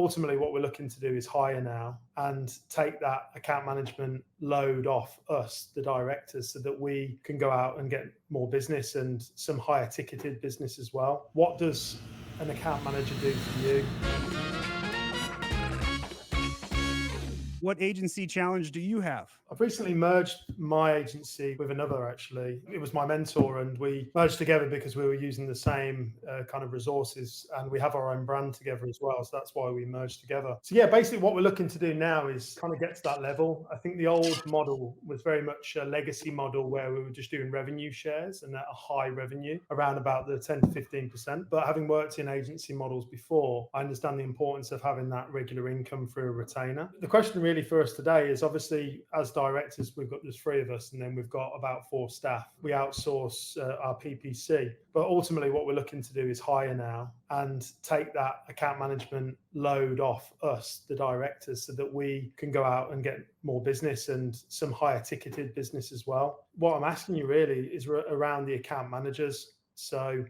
ultimately what we're looking to do is hire now and take that account management load off us, the directors, so that we can go out and get more business and some higher ticketed business as well. What does an account manager do for you? What agency challenge do you have? I've recently merged my agency with another, actually. It was my mentor, and we merged together because we were using the same kind of resources, and we have our own brand together as well. So that's why we merged together. So yeah, basically what we're looking to do now is kind of get to that level. I think the old model was very much a legacy model where we were just doing revenue shares and at a high revenue, around about the 10 to 15%. But having worked in agency models before, I understand the importance of having that regular income through a retainer. The question really for us today is, obviously, as directors, there's 3 of us, and then we've got about 4 staff. We outsource our PPC, but ultimately what we're looking to do is hire now and take that account management load off us, the directors, so that we can go out and get more business and some higher ticketed business as well. What I'm asking you really is around the account managers. So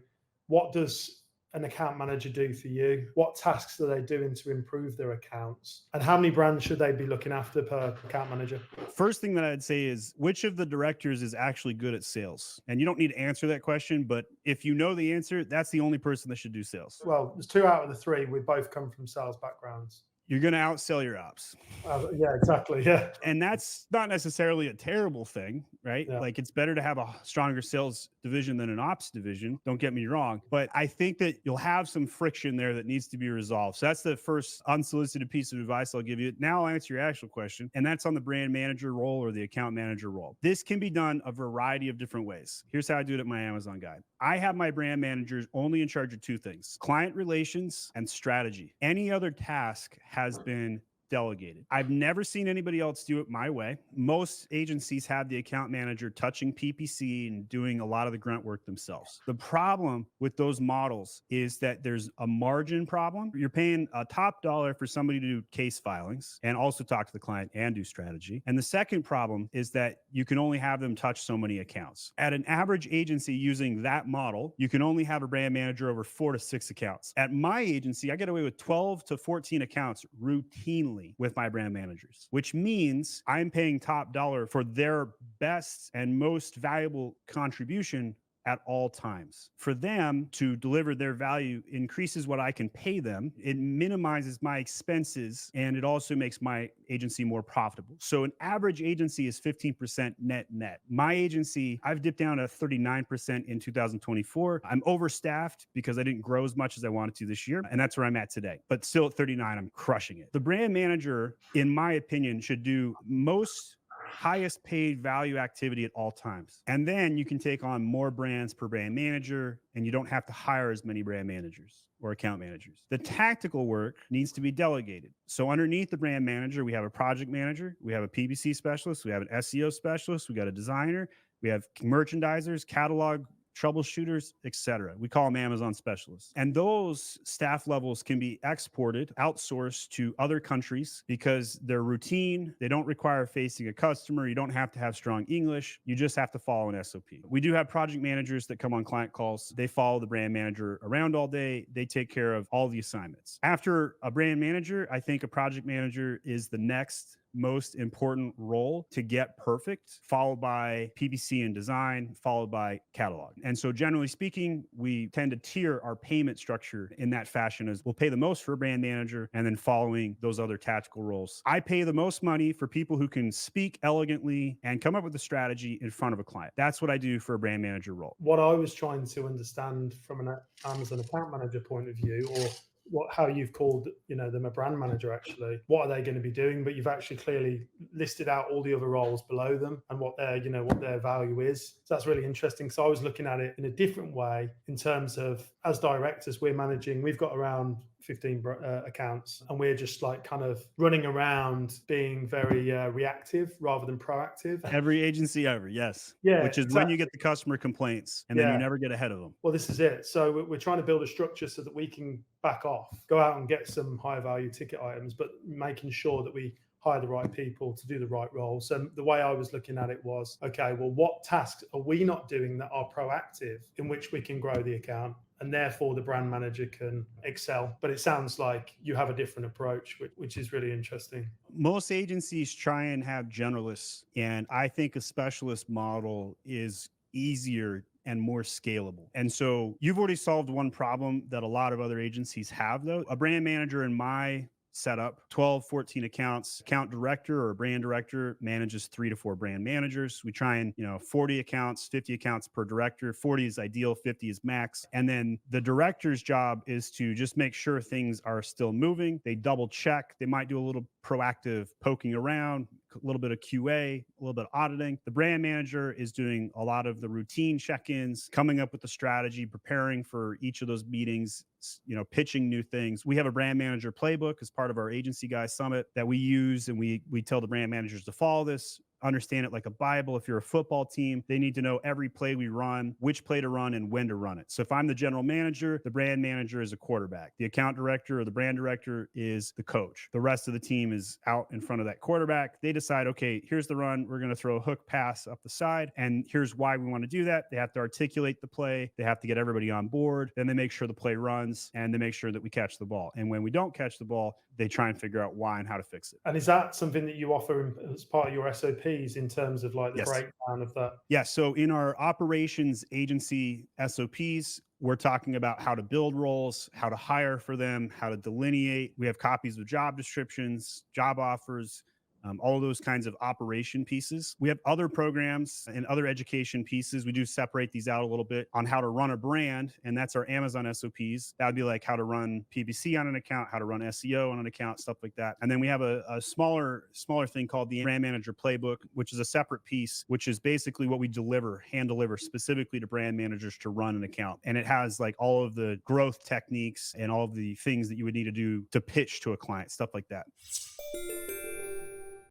what does an account manager do for you? What tasks are they doing to improve their accounts? And how many brands should they be looking after per account manager? First thing that I'd say is, which of the directors is actually good at sales? And you don't need to answer that question, but if you know the answer, that's the only person that should do sales. Well, there's 2 out of the 3. We both come from sales backgrounds. You're going to outsell your ops. Yeah, exactly. Yeah. And that's not necessarily a terrible thing, right? Yeah. Like, it's better to have a stronger sales division than an ops division. Don't get me wrong. But I think that you'll have some friction there that needs to be resolved. So that's the first unsolicited piece of advice I'll give you. Now I'll answer your actual question. And that's on the brand manager role or the account manager role. This can be done a variety of different ways. Here's how I do it at my Amazon guide. I have my brand managers only in charge of 2 things: client relations and strategy. Any other task has been delegated. I've never seen anybody else do it my way. Most agencies have the account manager touching PPC and doing a lot of the grunt work themselves. The problem with those models is that there's a margin problem. You're paying a top dollar for somebody to do case filings and also talk to the client and do strategy. And the second problem is that you can only have them touch so many accounts. At an average agency using that model, you can only have a brand manager over 4 to 6 accounts. At my agency, I get away with 12 to 14 accounts routinely with my brand managers, which means I'm paying top dollar for their best and most valuable contribution at all times. For them to deliver their value increases what I can pay them. It minimizes my expenses, and it also makes my agency more profitable. So an average agency is 15% net. My agency, I've dipped down to 39% in 2024. I'm overstaffed because I didn't grow as much as I wanted to this year, and that's where I'm at today. But still at 39, I'm crushing it. The brand manager, in my opinion, should do most highest paid value activity at all times. And then you can take on more brands per brand manager, and you don't have to hire as many brand managers or account managers. The tactical work needs to be delegated. So underneath the brand manager, we have a project manager, we have a PPC specialist, we have an SEO specialist, we got a designer, we have merchandisers, catalog troubleshooters, etc. We call them Amazon specialists. And those staff levels can be exported, outsourced to other countries because they're routine. They don't require facing a customer. You don't have to have strong English. You just have to follow an SOP. We do have project managers that come on client calls. They follow the brand manager around all day. They take care of all the assignments. After a brand manager, I think a project manager is the next most important role to get perfect, followed by PPC and design, followed by catalog. And so generally speaking, we tend to tier our payment structure in that fashion, as we'll pay the most for a brand manager and then following those other tactical roles. I pay the most money for people who can speak elegantly and come up with a strategy in front of a client. That's what I do for a brand manager role. What I was trying to understand from an Amazon account manager point of view, or how you've called them a brand manager, actually, what are they going to be doing? But you've actually clearly listed out all the other roles below them and what their value is. So that's really interesting. So I was looking at it in a different way, in terms of, as directors, we've got around 15 accounts, and we're just like kind of running around being very reactive rather than proactive. Every agency ever, yes. Yeah, which is exactly when you get the customer complaints, and then you never get ahead of them. Well, this is it. So we're trying to build a structure so that we can back off, go out and get some high value ticket items, but making sure that we hire the right people to do the right role. So the way I was looking at it was, okay, well, what tasks are we not doing that are proactive, in which we can grow the account? and therefore the brand manager can excel. But it sounds like you have a different approach, which is really interesting. Most agencies try and have generalists, and I think a specialist model is easier and more scalable. And so you've already solved one problem that a lot of other agencies have, though. A brand manager in my setup, 12, 14 accounts. Account director or brand director manages 3 to 4 brand managers. We try and, 40 accounts, 50 accounts per director. 40 is ideal, 50 is max. And then the director's job is to just make sure things are still moving. They double check. They might do a little proactive poking around, a little bit of QA, a little bit of auditing. The brand manager is doing a lot of the routine check-ins, coming up with the strategy, preparing for each of those meetings, pitching new things. We have a brand manager playbook as part of our agency guys summit that we use, and we tell the brand managers to follow this. Understand it like a Bible. If you're a football team, they need to know every play we run, which play to run and when to run it. So if I'm the general manager, the brand manager is a quarterback. The account director or the brand director is the coach. The rest of the team is out in front of that quarterback. They decide, okay, here's the run. We're going to throw a hook pass up the side. And here's why we want to do that. They have to articulate the play. They have to get everybody on board. Then they make sure the play runs and they make sure that we catch the ball. And when we don't catch the ball, they try and figure out why and how to fix it. And is that something that you offer as part of your SOPs in terms of like the breakdown of that? Yeah. So in our operations agency SOPs, we're talking about how to build roles, how to hire for them, how to delineate. We have copies of job descriptions, job offers, all of those kinds of operation pieces. We have other programs and other education pieces. We do separate these out a little bit on how to run a brand, and that's our Amazon SOPs. That would be like how to run PPC on an account, how to run SEO on an account, stuff like that. And then we have a smaller thing called the Brand Manager Playbook, which is a separate piece, which is basically what we hand deliver specifically to brand managers to run an account. And it has like all of the growth techniques and all of the things that you would need to do to pitch to a client, stuff like that.